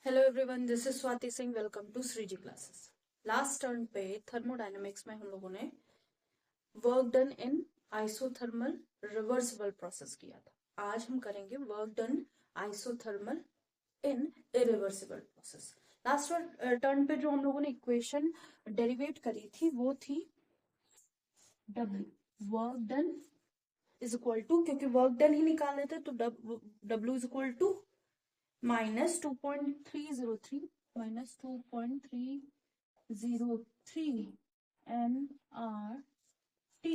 Hello everyone, this is Swati Singh. Welcome to Shreeji classes. Last turn पे thermodynamics में हम लोगों ने work done in isothermal reversible process किया था। आज हम करेंगे work done isothermal in irreversible process. Last turn पे जो हम लोगों ने इक्वेशन डेरिवेट करी थी वो थी W work done is equal to, क्योंकि वर्क डन ही निकाले थे तो W is equal to minus 2.303 minus 2.303 nRT,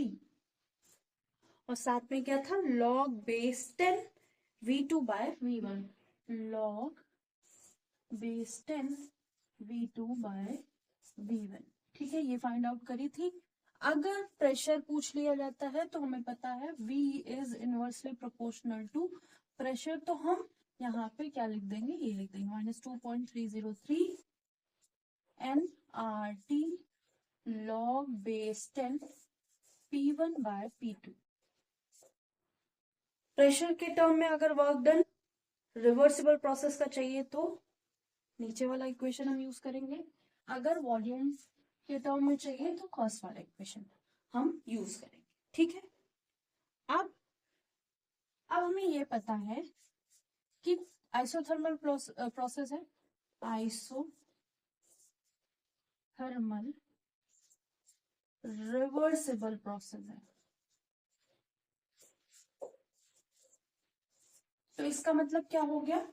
और साथ में क्या था, log base 10 V2 by V1, log base 10 V2 by V1। ठीक है, ये फाइंड आउट करी थी। अगर प्रेशर पूछ लिया जाता है तो हमें पता है V is inversely proportional to pressure, तो हम यहाँ पे क्या लिख देंगे, ये लिख देंगे -2.303 nRT log base 10 P1 by P2। Pressure के टर्म में अगर वर्क डन रिवर्सिबल प्रोसेस का चाहिए तो नीचे वाला इक्वेशन हम यूज करेंगे। अगर वॉल्यूम के टर्म में चाहिए तो कॉस्ट वाला इक्वेशन हम यूज करेंगे। ठीक है, अब हमें ये पता है कि आइसोथर्मल प्रोसेस है, आइसोथर्मल रिवर्सिबल प्रोसेस है। तो इसका मतलब क्या हो गया,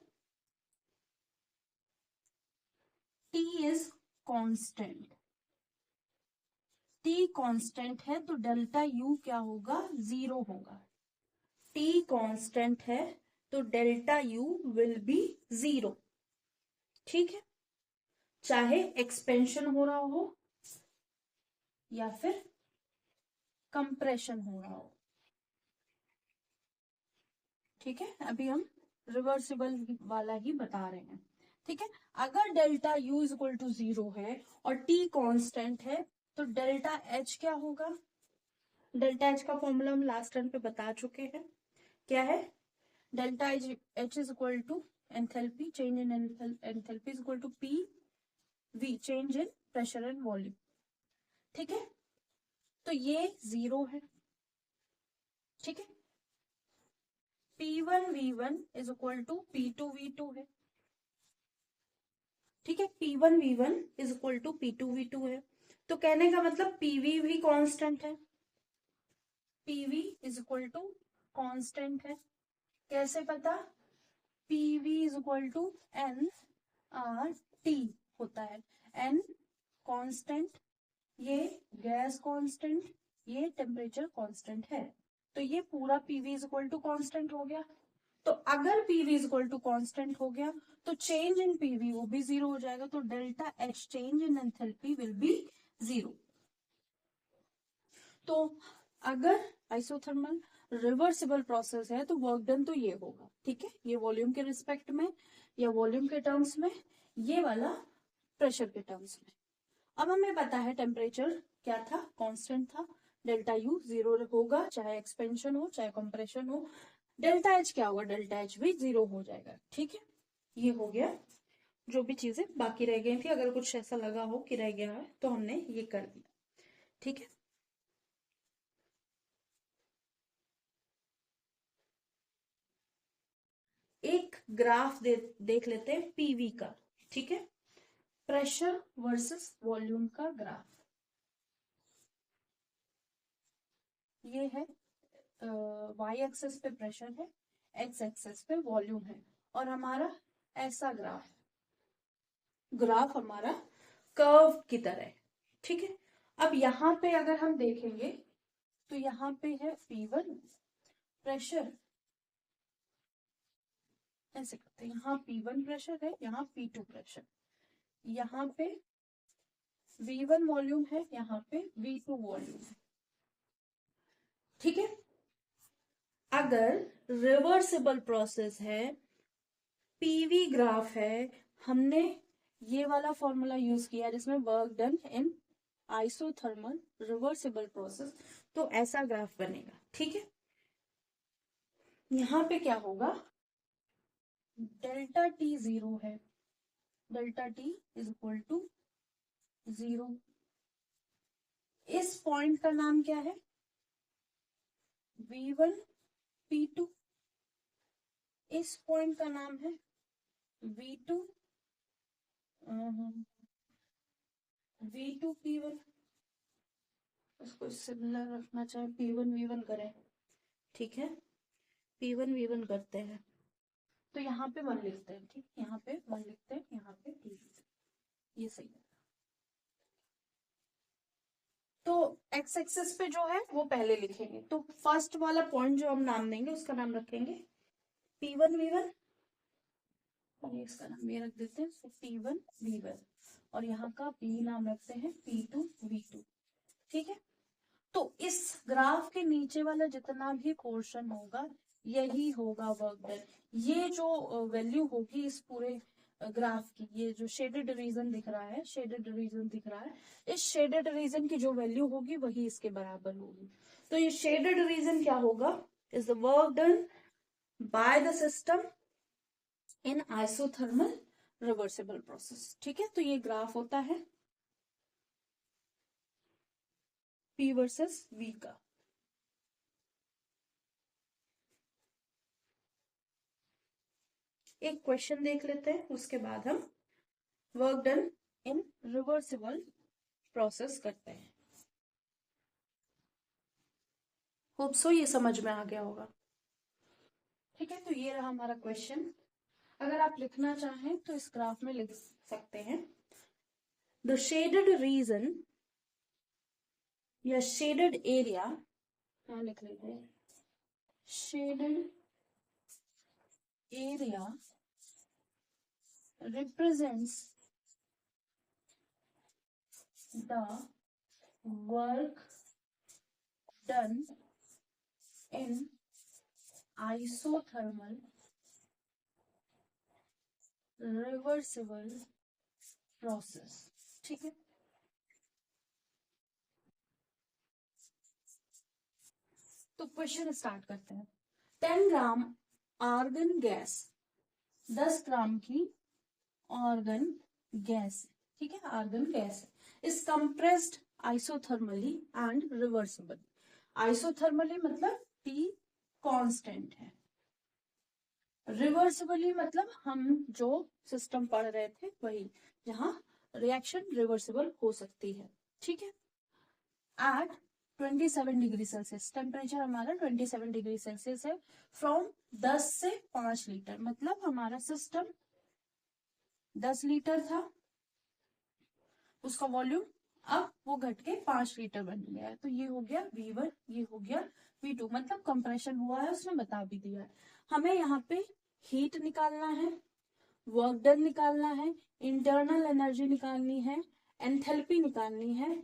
T इज कांस्टेंट। T कांस्टेंट है तो डेल्टा U क्या होगा, 0 होगा। T कांस्टेंट है तो डेल्टा U विल बी 0। ठीक है, चाहे एक्सपेंशन हो रहा हो या फिर कंप्रेशन हो रहा हो। ठीक है, अभी हम रिवर्सिबल वाला ही बता रहे हैं। ठीक है, अगर delta U is equal to 0 है और T कांस्टेंट है तो डेल्टा H क्या होगा। डेल्टा H का फॉर्मूला हम लास्ट टर्म पे बता चुके हैं, क्या है, delta H is equal to enthalpy, change in enthalpy is equal to PV, change in pressure and volume. ठीक है, तो ये 0 है। ठीक है, P1 V1 is equal to P2 V2 है। ठीक है, P1 V1 is equal to P2 V2 है। तो कहने का मतलब PV भी कांस्टेंट है, PV is equal to constant है। कैसे पता, PV is equal to nRT होता है। n कांस्टेंट, ये गैस कांस्टेंट, ये टेम्परेचर कांस्टेंट है, तो ये पूरा PV is equal to constant हो गया। तो अगर PV is equal to constant हो गया तो चेंज इन PV वो भी 0 हो जाएगा, तो delta H change in enthalpy will be 0। तो अगर आइसोथर्मल रिवर्सिबल प्रोसेस है तो वर्क डन तो ये होगा। ठीक है, ये वॉल्यूम के रिस्पेक्ट में या वॉल्यूम के टर्म्स में, ये वाला प्रेशर के टर्म्स में। अब हमें पता है टेम्परेचर क्या था, कांस्टेंट था, डेल्टा U 0 होगा, चाहे एक्सपेंशन हो चाहे कंप्रेशन हो। डेल्टा H क्या होगा, डेल्टा H भी 0 हो जाएगा। ठीक है, ये हो गया। जो भी चीजें बाकी रह गई थी, अगर कुछ ऐसा लगा हो कि रह गया है तो हमने ये कर दिया। ठीक है, एक ग्राफ देख लेते हैं PV का। ठीक है, प्रेशर वर्सेस वॉल्यूम का ग्राफ। ये है y एक्सेस पे प्रेशर है, x एक्सेस पे वॉल्यूम है, और हमारा ऐसा ग्राफ हमारा कर्व की तरह है। ठीक है, अब यहाँ पे अगर हम देखेंगे तो यहाँ पे है P1 प्रेशर, ऐसे करते हैं, यहाँ P1 प्रेशर है, यहाँ P2 प्रेशर, यहाँ पे V1 वॉल्यूम है, यहाँ पे V2 वॉल्यूम है। ठीक है, अगर रिवर्सिबल प्रोसेस है, PV ग्राफ है, हमने ये वाला फॉर्मूला यूज किया जिसमें work done in isothermal reversible process, तो ऐसा ग्राफ बनेगा। ठीक है, यहाँ पे क्या होगा, डेल्टा T 0 है, delta T is equal to 0। इस पॉइंट का नाम क्या है? V1 P2। इस पॉइंट का नाम है V2 V2 P1। उसको सिमिलर रखना चाहे P1 V1 करें, ठीक है, P1 V1 करते हैं तो यहाँ पे 1 लिखते हैं, ठीक, यहाँ पे 1 लिखते हैं, यहाँ पे 2 लिखते हैं, ये सही है। तो एक्स एक्सिस पे जो है वो पहले लिखेंगे, तो फर्स्ट वाला पॉइंट जो हम नाम देंगे उसका नाम रखेंगे P1 V1 और इसका नाम ये रख देते हैं P1 V1 और यहाँ का B नाम रखते हैं P2 V2, ठीक है। तो इस ग्राफ के नीचे वाला जितना भी पोर्शन होगा यही होगा वर्क डन। ये जो वैल्यू होगी इस पूरे ग्राफ की, ये जो शेडेड रीजन दिख रहा है, शेडेड रीजन दिख रहा है, इस शेडेड रीजन की जो वैल्यू होगी वही इसके बराबर होगी। तो ये शेडेड रीजन क्या होगा? Is the work done by the system in isothermal reversible process, ठीक है। तो ये ग्राफ होता है P वर्सेस V का। एक क्वेश्चन देख लेते हैं, उसके बाद हम वर्क डन इन रिवर्सिबल प्रोसेस करते हैं। होप सो ये समझ में आ गया होगा, ठीक है। तो ये रहा हमारा क्वेश्चन। अगर आप लिखना चाहें तो इस ग्राफ में लिख सकते हैं द शेडेड रीजन या शेडेड एरिया, यहाँ लिख लेते हैं shaded area represents the work done in isothermal reversible process, ठीक है। तो क्वेश्चन स्टार्ट करते हैं। 10 ग्राम आर्गन गैस, 10 ग्राम की आर्गन गैस, ठीक है, argon gas is compressed isothermally and reversible. Isothermally मतलब T कांस्टेंट है, रिवर्सिबली मतलब हम जो सिस्टम पढ़ रहे थे वही, जहां रिएक्शन रिवर्सिबल हो सकती है, ठीक है। एट 27 डिग्री सेल्सियस, टेम्परेचर हमारा 27 डिग्री सेल्सियस है। फ्रॉम 10 से 5 लीटर, मतलब हमारा सिस्टम 10 लीटर था, उसका वॉल्यूम अब वो घट के 5 लीटर बन गया है। तो ये हो गया V1, ये हो गया V2, मतलब कंप्रेशन हुआ है, उसने बता भी दिया है। हमें यहाँ पे हीट निकालना है, वर्क डन निकालना है, इंटरनल एनर्जी निकालनी है, एंथैल्पी निकालनी है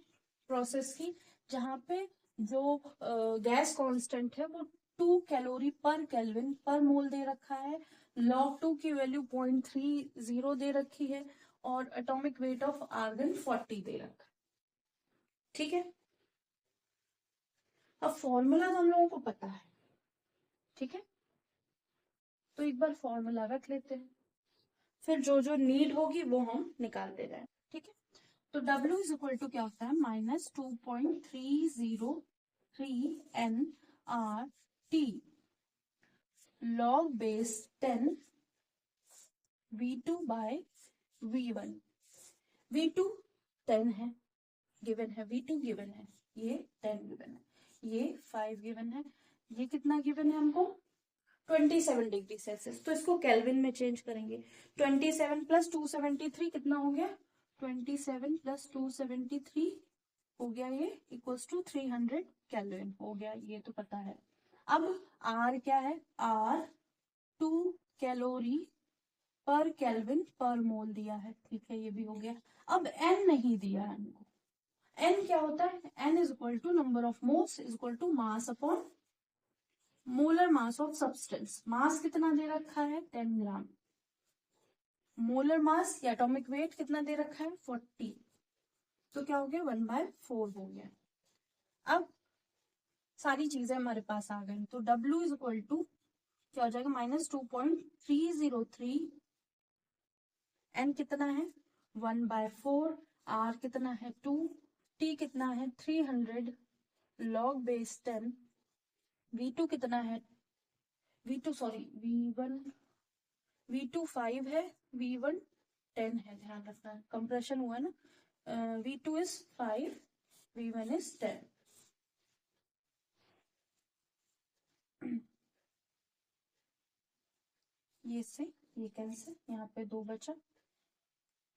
प्रोसेस की, जहां पे जो गैस कांस्टेंट है वो 2 कैलोरी पर केल्विन पर मोल दे रखा है, log 2 की वैल्यू 0.30 दे रखी है और एटॉमिक वेट ऑफ आर्गन 40 दे रखा है, ठीक है। अब फॉर्मूला तो हम लोगों को पता है, ठीक है, तो एक बार फॉर्मूला रख लेते हैं, फिर जो जो नीड होगी वो हम निकाल दे रहे हैं, ठीक है। तो W इज इक्वल टू क्या होता है? -2.303 NRT log base 10 V2 bye V1। V2 10 है, गिवन है, V2 गिवन है, ये 10 गिवन है, ये 5 गिवन है, ये कितना गिवन है हमको? 27 डिग्री सेल्सियस। तो इसको केल्विन में चेंज करेंगे। 27 प्लस 273 कितना हो गया? 27 प्लस 273 हो गया, ये इक्वल्स टू 300 केल्विन हो गया, ये तो पता है। अब R क्या है? R 2 कैलोरी पर केल्विन पर मोल दिया है, ठीक है, ये भी हो गया। अब N नहीं दिया है हमको। N क्या होता है? N is equal to number of moles is equal to mass upon molar mass of substance. Mass कितना दे रखा है? 10 ग्राम। मोलर मास या एटॉमिक वेट कितना दे रखा है? 40। तो क्या हो गया? 1/4 हो गया। अब सारी चीजें हमारे पास आ गई, तो W इज इक्वल टू क्या हो जाएगा? -2.303 n कितना है 1/4, r कितना है 2, t कितना है 300 log base 10, v2 कितना है v2 सॉरी v2 5 है, v1 10 है, ध्यान रखना कंप्रेशन हुआ है ना। v2 is 5, v1 is 10। ये से ये कैंसिल, यहाँ पे 2 बचा,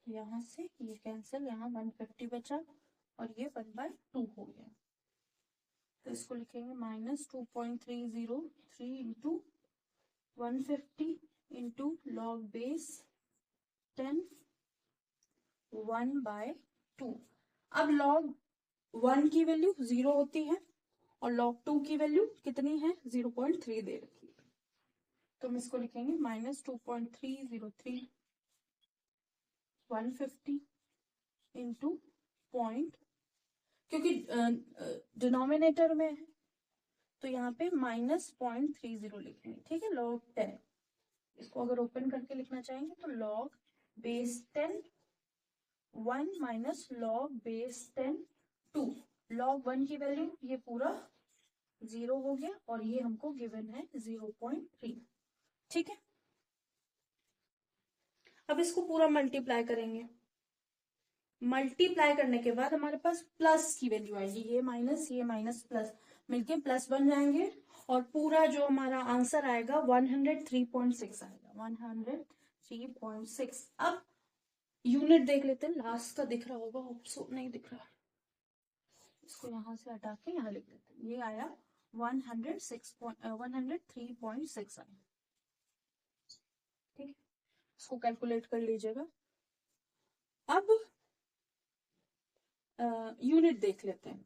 यहाँ से ये कैंसिल, यहाँ 150 बचा और ये 1/2 हो गया। तो इसको लिखेंगे -2.303 इंटू 150 इंटू लॉग बेस 10 1/2। अब log 1 की वैल्यू 0 होती है और log 2 की वैल्यू कितनी है 0.3 दे रखी है, तो हम इसको लिखेंगे -2.303 150 इंटू पॉइंट, क्योंकि डिनोमिनेटर में है तो यहाँ पे -0.30 लिखेंगे, ठीक है। log 10, इसको अगर ओपन करके लिखना चाहेंगे तो log base 10 1 minus log base 10 2, log 1 की वैल्यू ये पूरा 0 हो गया और ये हमको गिवन है 0.3, ठीक है। अब इसको पूरा मल्टीप्लाई करेंगे, मल्टीप्लाई करने के बाद हमारे पास प्लस की वैल्यू आएगी, ये माइनस प्लस मिलके प्लस बन जाएंगे और पूरा जो हमारा आंसर आएगा 103.6 आएगा, 103.6। अब यूनिट देख लेते हैं, लास्ट का दिख रहा होगा, ऑप्शन नहीं दिख रहा, इसको यहाँ से हटा के यहाँ लिख देते हैं, ये आया 103.6 आया, ठीक है। इसको कैलकुलेट कर लीजिएगा। अब यूनिट देख लेते हैं,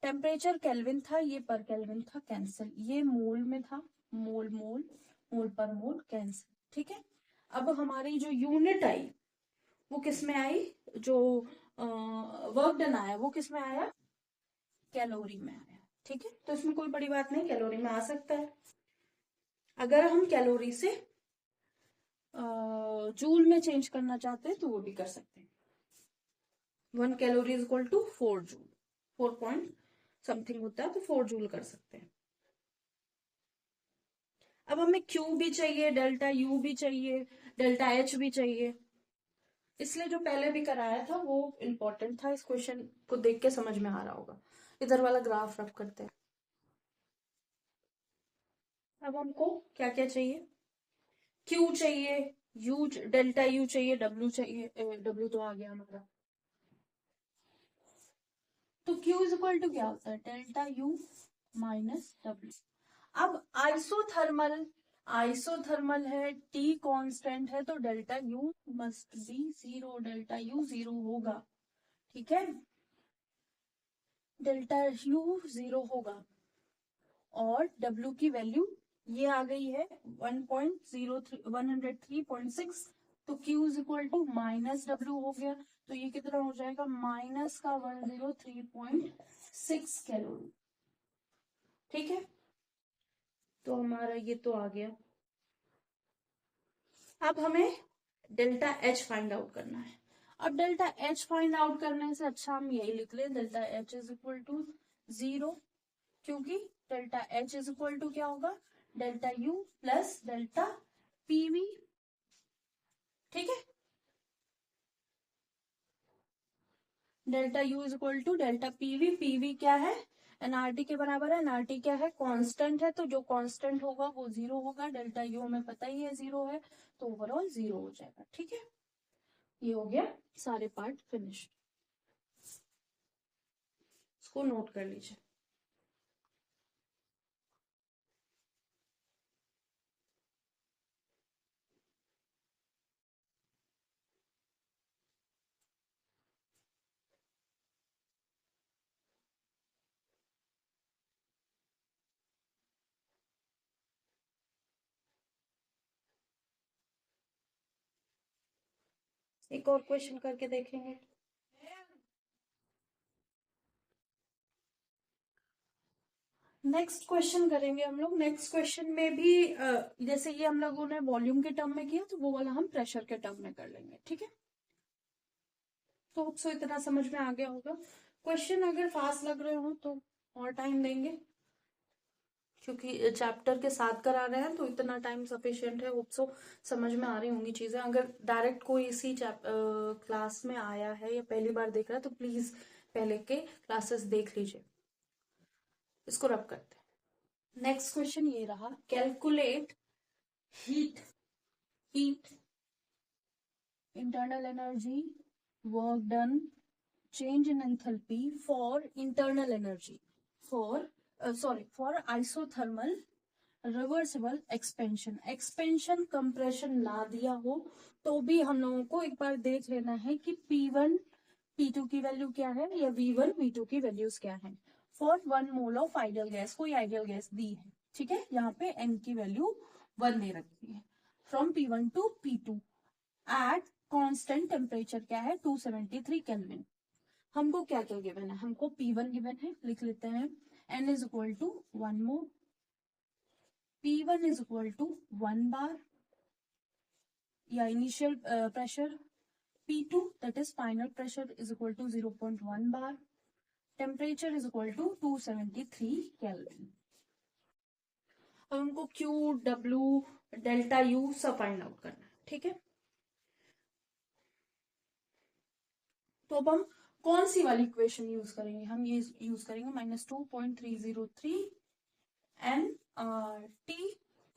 टेम्परेचर केल्विन था, ये पर केल्विन था, कैंसिल, ये मोल में था, मोल मोल मोल पर मोल कैंसिल, ठीक है। अब हमारी जो यूनिट आई वो किस में आई, जो वर्क डन आया वो किस में आया, कैलोरी में आया, ठीक है। तो इसमें कोई बड़ी बात नहीं, कैलोरी में आ सकता है। अगर हम कैलोरी से जूल में चेंज करना चाहते हैं तो वो भी कर सकते हैं। 1 calorie is equal to 4 joule, 4 point something होता है, तो 4 जूल कर सकते हैं। अब हमें Q भी चाहिए, डेल्टा U भी चाहिए, डेल्टा H भी चाहिए, इसलिए जो पहले भी कराया था वो इम्पोर्टेंट था, इस क्वेश्चन को देख के समझ में आ रहा होगा। इधर वाला ग्राफ रफ करते हैं। अब हमको क्या क्या चाहिए, Q चाहिए, U डेल्टा U चाहिए, W चाहिए, W तो आ गया हमारा, तो Q इज इक्वल टू क्या होता है, डेल्टा U माइनस W। अब आइसोथर्मल है, T कांस्टेंट है, तो delta U must be 0, delta U 0 होगा, ठीक है, डेल्टा U 0 होगा और W की वैल्यू ये आ गई है 103.6, तो Q is equal to -W हो गया, तो ये कितना हो जाएगा -103.6 कैलोरी, ठीक है। तो हमारा ये तो आ गया। अब हमें डेल्टा H फाइंड आउट करना है। अब डेल्टा H फाइंड आउट करने से अच्छा हम यही लिख लें, delta H is equal to 0, क्योंकि delta H is equal to क्या होगा, delta U plus delta PV, ठीक है। Delta U is equal to delta PV, PV क्या है, एनआरटी के बराबर है, एनआरटी क्या है, कांस्टेंट है, तो जो कांस्टेंट होगा वो 0 होगा, डेल्टा U हमें पता ही है 0 है, तो ओवरऑल 0 हो जाएगा, ठीक है। ये हो गया सारे पार्ट फिनिश, इसको नोट कर लीजिए। एक और क्वेश्चन करके देखेंगे। नेक्स्ट क्वेश्चन करेंगे हम लोग। नेक्स्ट क्वेश्चन में भी जैसे ये हम लोगों ने वॉल्यूम के टर्म में किया, तो वो वाला हम प्रेशर के टर्म में कर लेंगे, ठीक है। तो होप सो इतना समझ में आ गया होगा। क्वेश्चन अगर फास्ट लग रहे हो तो और टाइम देंगे, क्योंकि चैप्टर के साथ करा रहे हैं तो इतना टाइम सफिशिएंट है। होप सो समझ में आ रही होंगी चीजें। अगर डायरेक्ट कोई इसी क्लास में आया है या पहली बार देख रहा है तो प्लीज पहले के क्लासेस देख लीजिए। इसको रब करते हैं। नेक्स्ट क्वेश्चन ये रहा, calculate heat internal energy, work done, change in enthalpy for internal energy, for isothermal reversible expansion compression ना दिया हो तो भी हम लोगों को एक बार देख लेना है कि P1 P2 की वैल्यू क्या है या V1 V2 की वैल्यूज क्या है। For 1 mole of ideal gas, कोई आइडियल गैस दी है, ठीक है। यहाँ पे N की वैल्यू 1 दे रखी है। From P1 to P2 at constant temperature क्या है 273 केल्विन। हमको क्या क्या गिवन है, हमको P1 गिवन है, लिख लेते हैं। N is equal to 1 mole, P1 is equal to 1 bar या initial pressure, P2 that is final pressure is equal to 0.1 bar, temperature is equal to 273 Kelvin। अब हमको Q, W, डेल्टा U सब find out करना है, ठीक है। तो अब हम कौन सी वाली इक्वेशन यूज करेंगे, हम ये यूज करेंगे -2.303 N T।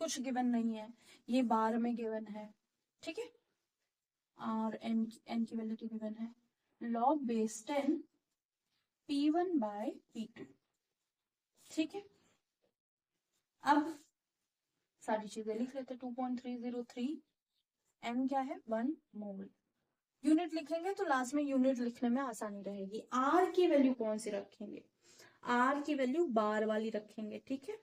कुछ गिवन नहीं है, ये बार में गिवन है, ठीक है। और एन की वैल्यू तो गिवन है, log base 10 P1 bye P2, ठीक है। अब सारी चीजें लिख लेते हैं। 2.303 N क्या है 1 मोल। यूनिट लिखेंगे तो लास्ट में यूनिट लिखने में आसानी रहेगी। R की वैल्यू कौन सी रखेंगे, R की वैल्यू बार वाली रखेंगे, ठीक है।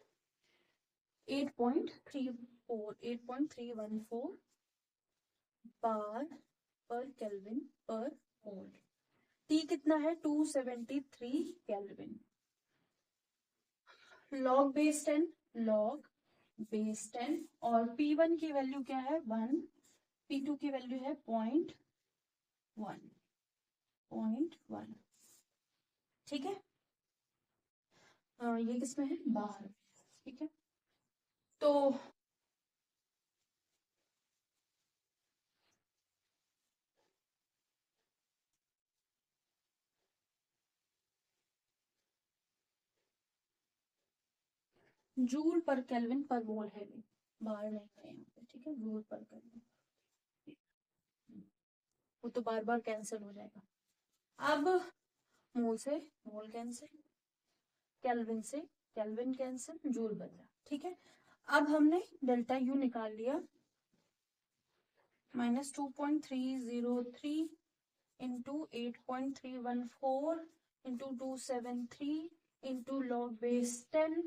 8.314 बार पर केल्विन पर मोल। T कितना है 273 केल्विन। log बेस 10 और P1 की वैल्यू क्या है 1, P2 की वैल्यू है 0.1, ठीक है। ये किसमें है बाहर, ठीक है। तो जूल पर केल्विन पर मोल है, बाहर नहीं है यहाँ पे, ठीक है। जूल पर केल्विन, वो तो बार बार कैंसिल हो जाएगा। अब मोल से मोल कैंसिल, केल्विन से केल्विन कैंसिल, जूल बचा, ठीक है। अब हमने डेल्टा यू निकाल लिया, -2.303 into 8.314 into 273 into log base 10,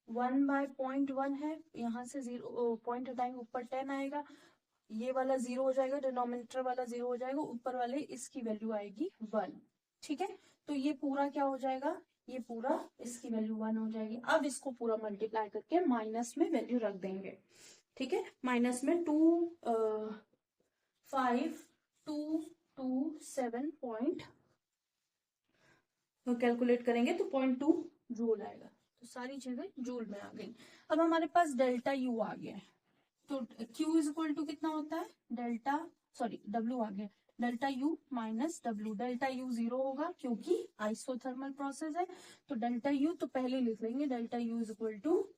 1 by 0.1 है, यहाँ से 0 पॉइंट हटाएंगे ऊपर 10 आएगा, ये वाला 0 हो जाएगा, डिनोमिनेटर वाला 0 हो जाएगा, ऊपर वाले इसकी वैल्यू आएगी 1, ठीक है। तो ये पूरा क्या हो जाएगा, ये पूरा इसकी वैल्यू 1 हो जाएगी। अब इसको पूरा मल्टीप्लाई करके माइनस में वैल्यू रख देंगे, ठीक है। माइनस में 25227 पॉइंट कैलकुलेट करेंगे तो 0.2 जूल आएगा। तो सारी चीजें जूल में आ गई। अब हमारे पास डेल्टा यू आ गया है, तो Q इज इक्वल टू कितना होता है W आ गया, delta U minus W. Delta U 0 होगा क्योंकि आइसोथर्मल प्रोसेस है, तो डेल्टा यू तो पहले लिख लेंगे, delta U is equal to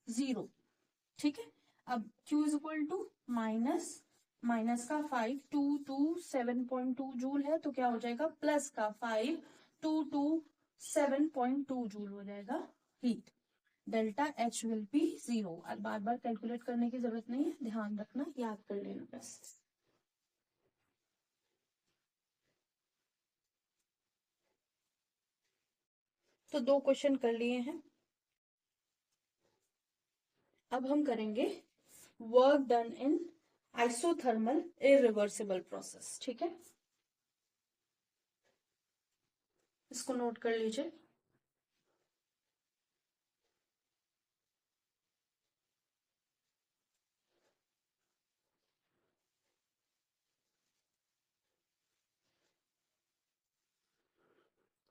0, ठीक है। अब Q is equal to minus का 5, 227.2 जूल है, तो क्या हो जाएगा प्लस का 5, 227.2 जूल हो जाएगा heat. Delta H will be 0। अब बार बार कैलकुलेट करने की जरूरत नहीं है, ध्यान रखना, याद कर लेना बस। तो 2 क्वेश्चन कर लिए हैं। अब हम करेंगे work done in isothermal irreversible process, ठीक है। इसको नोट कर लीजिए।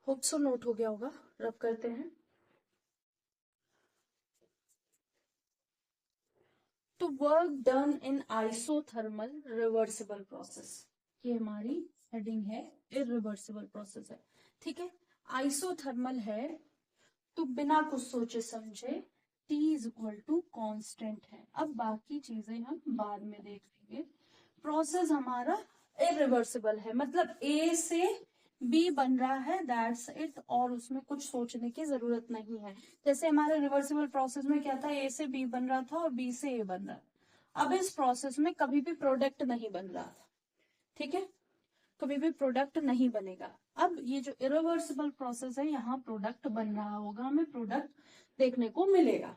होप सो नोट हो गया होगा। रब करते हैं। तो work done in isothermal reversible process, ये हमारी हेडिंग है, इरिवर्सिबल प्रोसेस है। ठीक है, आइसोथर्मल है तो बिना कुछ सोचे समझे T is equal to constant है। अब बाकी चीजें हम बाद में देख लेंगे। प्रोसेस हमारा इरिवर्सिबल है, मतलब A से B बन रहा है, दैट्स इट, और उसमें कुछ सोचने की जरूरत नहीं है। जैसे हमारे रिवर्सिबल प्रोसेस में क्या था, A से B बन रहा था और B से A बन रहा था। अब इस प्रोसेस में कभी भी प्रोडक्ट नहीं बन रहा था। ठीक है, कभी भी प्रोडक्ट नहीं बनेगा। अब ये जो इरिवर्सिबल प्रोसेस है, यहाँ प्रोडक्ट बन रहा होगा, हमें प्रोडक्ट देखने को मिलेगा।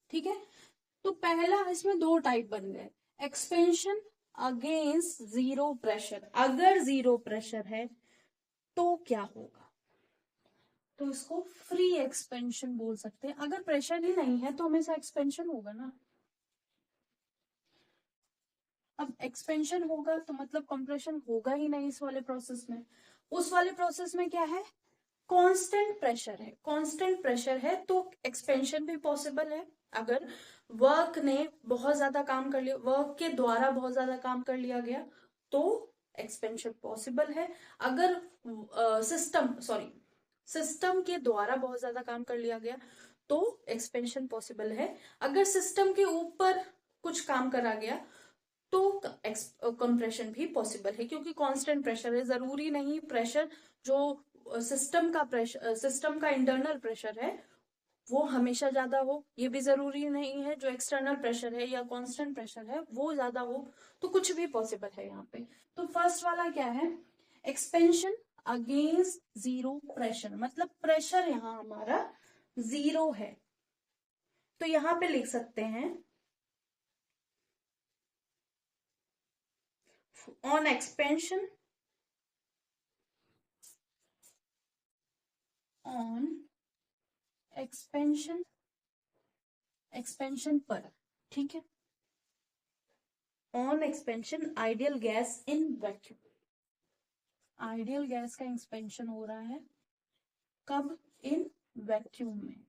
ठीक है, तो पहला इसमें दो टाइप बन गए, एक्सपेंशन अगेंस्ट जीरो प्रेशर। अगर जीरो प्रेशर है तो क्या होगा, तो इसको फ्री एक्सपेंशन बोल सकते हैं। अगर प्रेशर ही नहीं है तो हमेशा एक्सपेंशन होगा ना। अब एक्सपेंशन होगा तो मतलब कंप्रेशन होगा ही नहीं इस वाले प्रोसेस में। उस वाले प्रोसेस में क्या है, कांस्टेंट प्रेशर है। कांस्टेंट प्रेशर है तो एक्सपेंशन भी पॉसिबल है। अगर वर्क ने बहुत ज्यादा काम कर लिया, वर्क के द्वारा बहुत ज्यादा काम कर लिया गया, तो एक्सपेंशन पॉसिबल है। अगर सिस्टम के द्वारा बहुत ज्यादा काम कर लिया गया तो एक्सपेंशन पॉसिबल है। अगर सिस्टम के ऊपर कुछ काम करा गया तो कंप्रेशन भी पॉसिबल है, क्योंकि कांस्टेंट प्रेशर है। जरूरी नहीं प्रेशर जो सिस्टम का इंटरनल प्रेशर है वो हमेशा ज्यादा हो, ये भी जरूरी नहीं है जो एक्सटर्नल प्रेशर है या कांस्टेंट प्रेशर है वो ज्यादा हो। तो कुछ भी पॉसिबल है यहाँ पे। तो फर्स्ट वाला क्या है, एक्सपेंशन अगेंस्ट जीरो प्रेशर, मतलब प्रेशर यहाँ हमारा जीरो है। तो यहाँ पे लिख सकते हैं on expansion, on expansion, expansion पर, ठीक है, on expansion ideal gas in vacuum. Ideal gas का एक्सपेंशन हो रहा है कब, इन वैक्यूम में,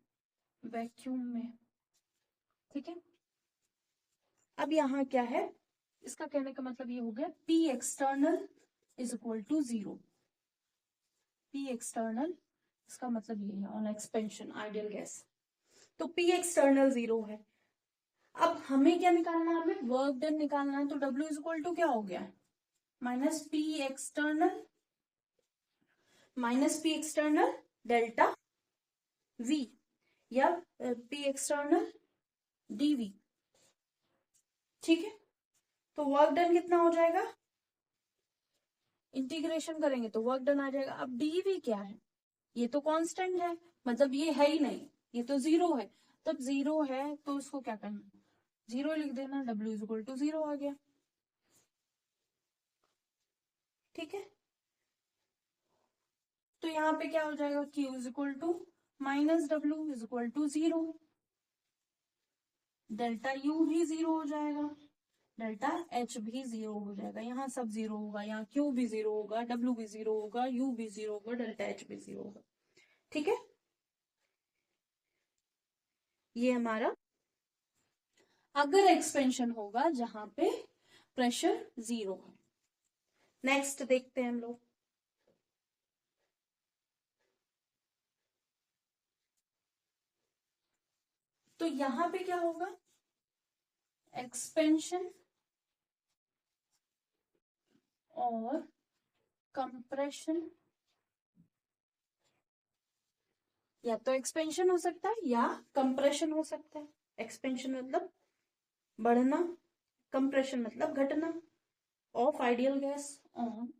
वैक्यूम में। ठीक है, अब यहाँ क्या है, इसका कहने का मतलब ये हो गया P external is equal to zero. P external इसका मतलब ये है ऑन एक्सपेंशन आइडियल गैस, तो P एक्सटर्नल जीरो है। अब हमें क्या निकालना है, हमें वर्क डन निकालना है। तो W इज इक्वल टू क्या हो गया, minus P external, minus P external delta V, या P एक्सटर्नल dV। ठीक है, तो वर्क डन कितना हो जाएगा, इंटीग्रेशन करेंगे तो वर्क डन आ जाएगा। अब dV क्या है, ये तो कांस्टेंट है, मतलब ये है ही नहीं, ये तो जीरो है। तब जीरो है तो इसको क्या करना, जीरो लिख देना, W is equal to zero आ गया। ठीक है, तो यहाँ पे क्या हो जाएगा, Q is equal to minus W is equal to zero, delta U भी जीरो हो जाएगा, डेल्टा H भी जीरो हो जाएगा। यहाँ सब जीरो होगा, यहाँ Q भी जीरो होगा, W भी जीरो होगा, U भी जीरो होगा, डेल्टा H भी जीरो होगा। ठीक है, ये हमारा अगर एक्सपेंशन होगा जहां पे प्रेशर जीरो है। नेक्स्ट देखते हैं हम लोग, तो यहां पे क्या होगा, एक्सपेंशन और कंप्रेशन, या तो एक्सपेंशन हो सकता है या कंप्रेशन हो सकता है। एक्सपेंशन मतलब बढ़ना, कंप्रेशन मतलब घटना of ideal gas, on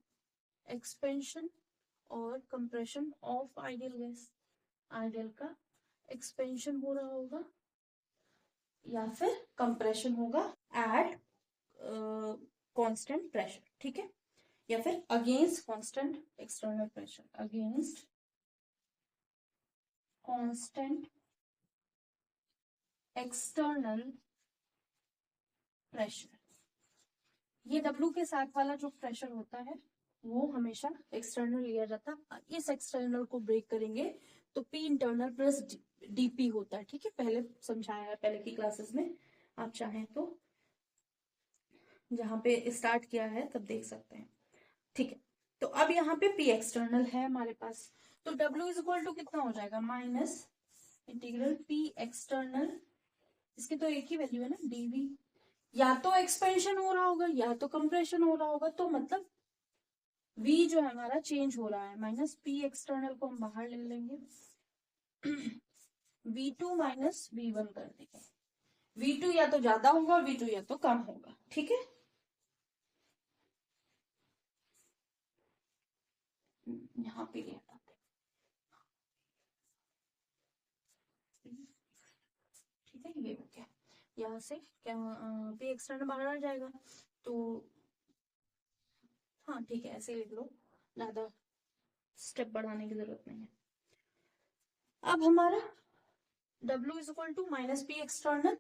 expansion और compression of ideal gas. Ideal का एक्सपेंशन हो रहा होगा या फिर कंप्रेशन होगा एट कांस्टेंट प्रेशर। ठीक है, या फिर against constant external pressure, against constant external pressure. ये W के साथ वाला जो प्रेशर होता है वो हमेशा एक्सटर्नल लिया जाता है। इस एक्सटर्नल को ब्रेक करेंगे तो पी इंटरनल प्लस डीपी होता है। ठीक है, पहले समझाया है पहले की क्लासेस में, आप चाहें तो जहां पे स्टार्ट किया है तब देख सकते हैं। ठीक है, तो अब यहाँ पे पी एक्सटर्नल है हमारे पास, तो डब्ल्यू इज इक्वल टू कितना हो जाएगा, माइनस इंटीग्रल पी एक्सटर्नल, इसकी तो एक ही वैल्यू है ना, डीवी। या तो एक्सपेंशन हो रहा होगा या तो कंप्रेशन हो रहा होगा, तो मतलब v जो है हमारा चेंज हो रहा है, माइनस पी एक्सटर्नल को हम बाहर ले लेंगे, v2 माइनस v1 कर देंगे। v2 या तो ज्यादा होगा और v2 या तो कम होगा। ठीक है, यहाँ पे ले आते हैं। ठीक है, ये हो गया, यहाँ से क्या पी एक्सटर्नल बाहर आ जाएगा, तो हाँ ठीक है, ऐसे लिख लो, ज्यादा स्टेप बढ़ाने की जरूरत नहीं है। अब हमारा W is equal to minus P external,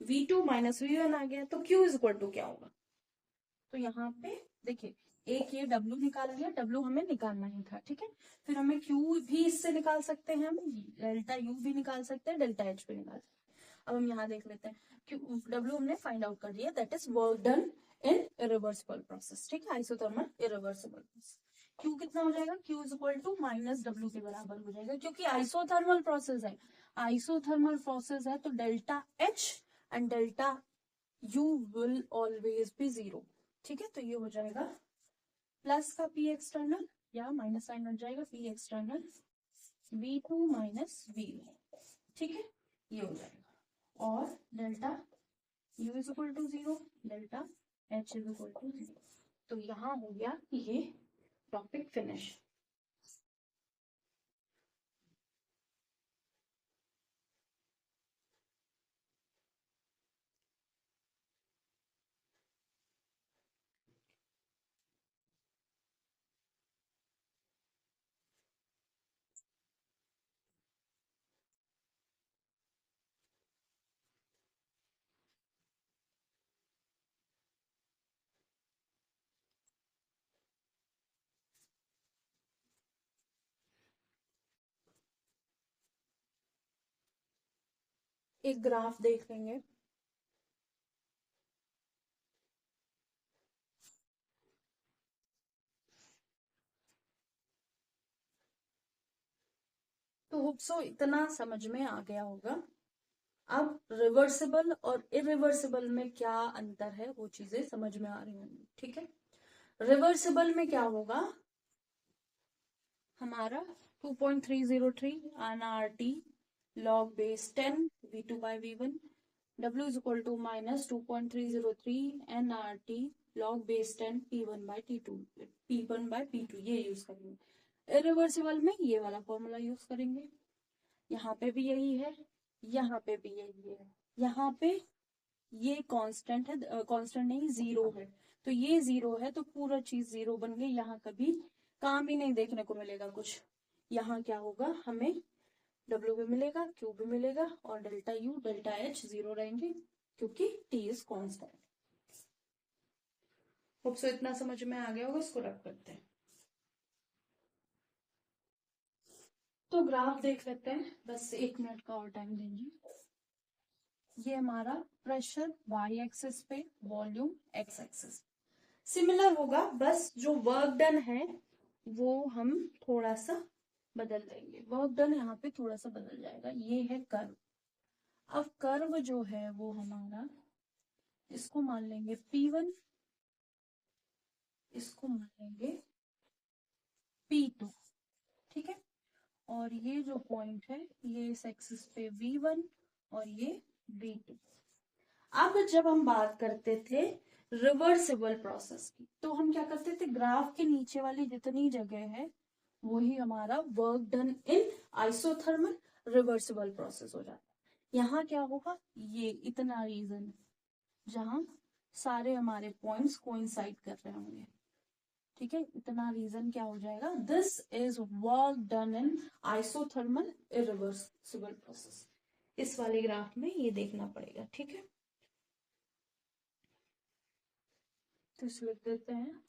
V2 minus V1 आ गया, तो Q इज इक्वल टू क्या होगा, तो यहाँ पे देखिए, एक ये W निकाल लिया, W हमें निकालना ही था। ठीक है, फिर हमें Q भी इससे निकाल सकते हैं, हम डेल्टा U भी निकाल सकते हैं, डेल्टा H भी निकाल सकते हैं। अब हम यहाँ देख लेते हैं, W हमने फाइंड आउट कर दिया, that is work done in irreversible process. ठीक है, आइसोथर्मल इरिवर्सिबल प्रोसेस। Q कितना हो जाएगा, Q is equal to minus W के बराबर हो जाएगा, क्योंकि आइसोथर्मल प्रोसेस है, आइसोथर्मल प्रोसेस है, तो delta H and delta U will always be zero. ठीक है, तो ये हो जाएगा प्लस का पी एक्सटर्नल, या माइनस साइन बन जाएगा P external V2 minus V1। ठीक है, ये हो जाएगा, और delta U is equal to zero, delta H is equal to zero. तो यहाँ हो गया ये टॉपिक फिनिश। एक ग्राफ देख लेंगे, तो होप सो इतना समझ में आ गया होगा। अब रिवर्सिबल और इरिवर्सिबल में क्या अंतर है वो चीजें समझ में आ रही होंगी। ठीक है, रिवर्सिबल में क्या होगा, हमारा 2.303 NRT log base 10 V2 by V1, W is equal to minus 2.303 NRT log base 10 P1 by T2, P1 by P2 ये यूज करेंगे। इरिवर्सिबल में ये वाला फॉर्मूला यूज करेंगे, यहाँ पे भी यही है, यहाँ पे भी यही है, यहाँ पे ये कांस्टेंट है, कांस्टेंट नहीं जीरो है, तो ये जीरो है तो पूरा चीज जीरो बन गई, यहाँ कभी काम ही नहीं देखने को मिलेगा कुछ। यहाँ क्या होगा, हमें W भी मिलेगा, Q भी मिलेगा, और delta U delta H zero रहेंगे, क्योंकि T is constant. Hope so इतना समझ में आ गया होगा, इसको रख करते हैं। तो ग्राफ देख लेते हैं, बस 1 मिनट का और टाइम देंगे। ये हमारा प्रेशर y एक्सिस पे, वॉल्यूम x एक्सिस, सिमिलर होगा, बस जो वर्क डन है वो हम थोड़ा सा बदल देंगे, वर्क डन यहाँ पे थोड़ा सा बदल जाएगा। ये है कर्व, अब कर्व जो है वो हमारा, इसको मान लेंगे P1, इसको मान लेंगे P2। ठीक है, और ये जो पॉइंट है ये इस एक्सिस पे V1 और ये V2। अब जब हम बात करते थे रिवर्सिबल प्रोसेस की, तो हम क्या करते थे, ग्राफ के नीचे वाली जितनी जगह है वही हमारा work done in isothermal reversible process हो जाता है। यहाँ क्या होगा, ये इतना रीजन जहां सारे हमारे पॉइंट्स कोइंसाइड कर रहे होंगे। ठीक है, इतना रीजन क्या हो जाएगा, this is work done in isothermal irreversible process. इस वाले ग्राफ में ये देखना पड़ेगा। ठीक है, तो इसे लिख देते हैं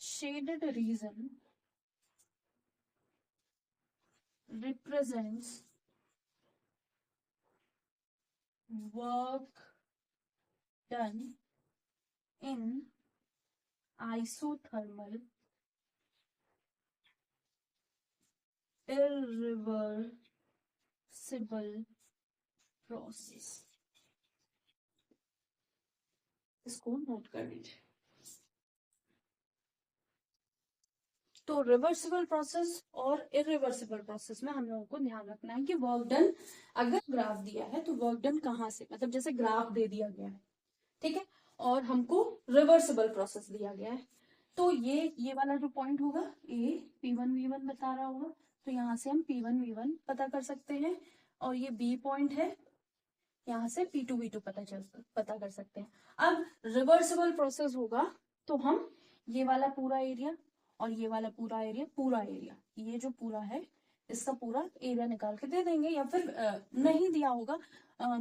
shaded region represents work done in isothermal irreversible process। इसको नोट कर लीजिए। तो रिवर्सिबल प्रोसेस और इरिवर्सिबल प्रोसेस में हम लोगों को ध्यान रखना है कि वर्क डन, अगर ग्राफ दिया है तो वर्क डन कहाँ से, मतलब जैसे ग्राफ दे दिया गया है, ठीक है, और हमको रिवर्सिबल प्रोसेस दिया गया है, तो ये वाला जो पॉइंट होगा ए P1V1 बता रहा होगा, तो यहाँ से हम P1V1 पता कर सकते हैं, और ये बी पॉइंट है, यहाँ से P2V2 पता कर सकते हैं। अब रिवर्सिबल प्रोसेस होगा तो हम ये वाला पूरा एरिया और ये वाला पूरा एरिया ये जो पूरा है इसका पूरा एरिया निकाल के दे देंगे, या फिर नहीं दिया होगा,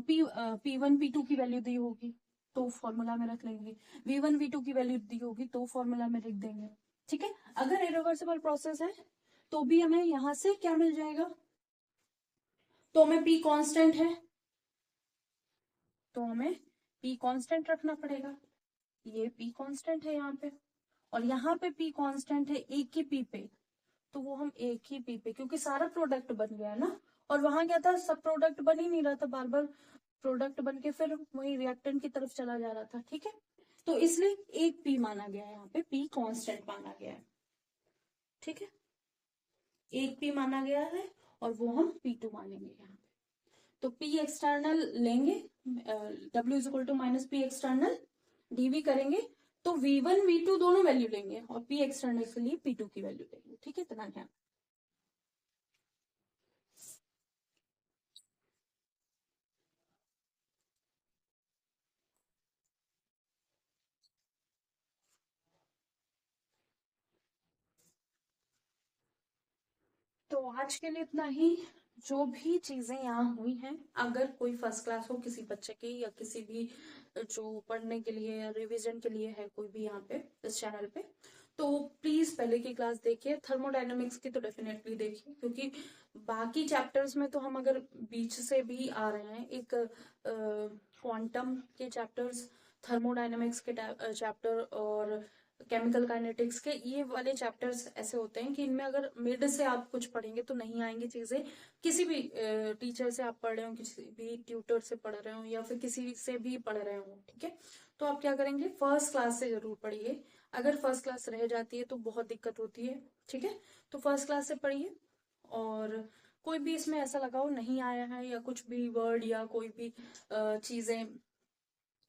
P1 P2 की वैल्यू दी होगी तो फॉर्मूला में रख लेंगे, V1 V2 की वैल्यू दी होगी तो फॉर्मूला में लिख देंगे, ठीक है। अगर इरिवर्सिबल प्रोसेस है तो भी हमें यहाँ से क्या मिल जाएगा, तो हमें P कांस्टेंट है तो हमें P कांस्टेंट रखना पड़ेगा, ये P कांस्टेंट है यहाँ पे, और यहाँ पे P कांस्टेंट है एक ही P पे, तो वो हम एक ही P पे, क्योंकि सारा प्रोडक्ट बन गया ना, और वहां क्या था, सब प्रोडक्ट बन ही नहीं रहा था, बार बार प्रोडक्ट बन के फिर वही रिएक्टेंट की तरफ चला जा रहा था, ठीक है, तो इसलिए एक P माना गया है, यहाँ पे P कांस्टेंट माना गया है, ठीक है, एक P माना गया है और वो हम P2 मानेंगे यहाँ पे, तो P एक्सटर्नल लेंगे, W is equal to minus P external dV करेंगे, तो V1 V2 दोनों वैल्यू लेंगे और P एक्सटर्नल के लिए P2 की वैल्यू लेंगे, ठीक है, इतना ध्यान। तो आज के लिए इतना ही। जो भी चीजें यहाँ हुई हैं, अगर कोई फर्स्ट क्लास हो किसी बच्चे की, या किसी भी जो पढ़ने के लिए या रिवीजन के लिए है कोई भी यहाँ पे इस चैनल पे, तो प्लीज पहले की क्लास देखिए, थर्मोडायनेमिक्स की तो डेफिनेटली देखिए, क्योंकि बाकी चैप्टर्स में तो हम अगर बीच से भी आ रहे हैं, एक क्वांटम के चैप्टर्स, थर्मोडायनेमिक्स के चैप्टर और केमिकल काइनेटिक्स के, ये वाले चैप्टर्स ऐसे होते हैं कि इनमें अगर मिड से आप कुछ पढ़ेंगे तो नहीं आएंगी चीजें, किसी भी टीचर से आप पढ़ रहे हो, किसी भी ट्यूटर से पढ़ रहे हो, या फिर किसी से भी पढ़ रहे हो, ठीक है, तो आप क्या करेंगे, फर्स्ट क्लास से जरूर पढ़िए, अगर फर्स्ट क्लास रह जाती है तो बहुत दिक्कत होती है, ठीक है, तो फर्स्ट क्लास से पढ़िए, और कोई भी इसमें ऐसा लगा हो नहीं आया है, या कुछ भी वर्ड या कोई भी चीजें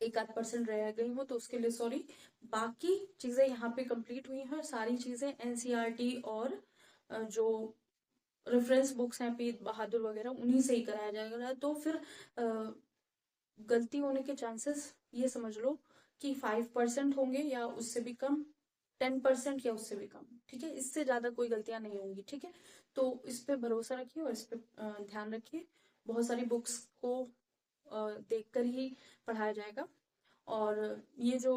एक आध % रह गई हो तो उसके लिए सॉरी, बाकी चीजें यहाँ पे कंप्लीट हुई हैं, सारी चीजें एनसीईआरटी और जो रेफरेंस बुक्स हैं पी बहादुर वगैरह उन्हीं से ही कराया जाएगा, तो फिर गलती होने के चांसेस ये समझ लो कि 5% होंगे या उससे भी कम, 10% या उससे भी कम, ठीक है, इससे ज्यादा कोई गलतियां नहीं होंगी, ठीक है, तो इस पे भरोसा रखिए और इस पे ध्यान रखिए, बहुत सारी बुक्स को देखकर ही पढ़ाया जाएगा, और ये जो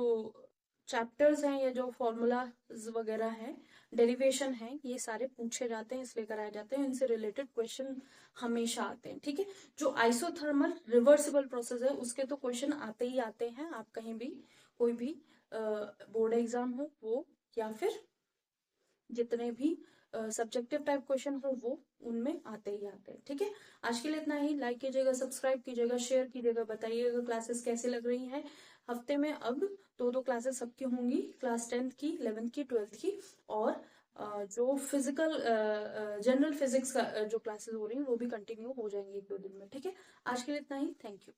चैप्टर्स हैं या जो फॉर्मूलाज वगैरह हैं, डेरिवेशन है, ये सारे पूछे जाते हैं इसलिए कराए जाते हैं, इनसे रिलेटेड क्वेश्चन हमेशा आते हैं, ठीक है, जो आइसोथर्मल रिवर्सिबल प्रोसेस है उसके तो क्वेश्चन आते ही आते हैं, आप कहीं भी कोई भी बोर्ड एग्जाम हो वो, या फिर जितने भी सब्जेक्टिव टाइप क्वेश्चन हो वो उनमें आते ही आते हैं, ठीक है। आज के लिए इतना ही, लाइक कीजिएगा, सब्सक्राइब कीजिएगा, शेयर कीजिएगा, बताइएगा क्लासेस कैसी लग रही हैं। हफ्ते में अब 2-2 क्लासेस सबकी होंगी, क्लास 10th की, 11th की, 12th की, और जो फिजिकल जनरल फिजिक्स का जो क्लासेस हो रही हैं वो भी कंटिन्यू हो जाएंगे 1-2 दिन में, ठीक है। आज के लिए इतना ही, थैंक यू।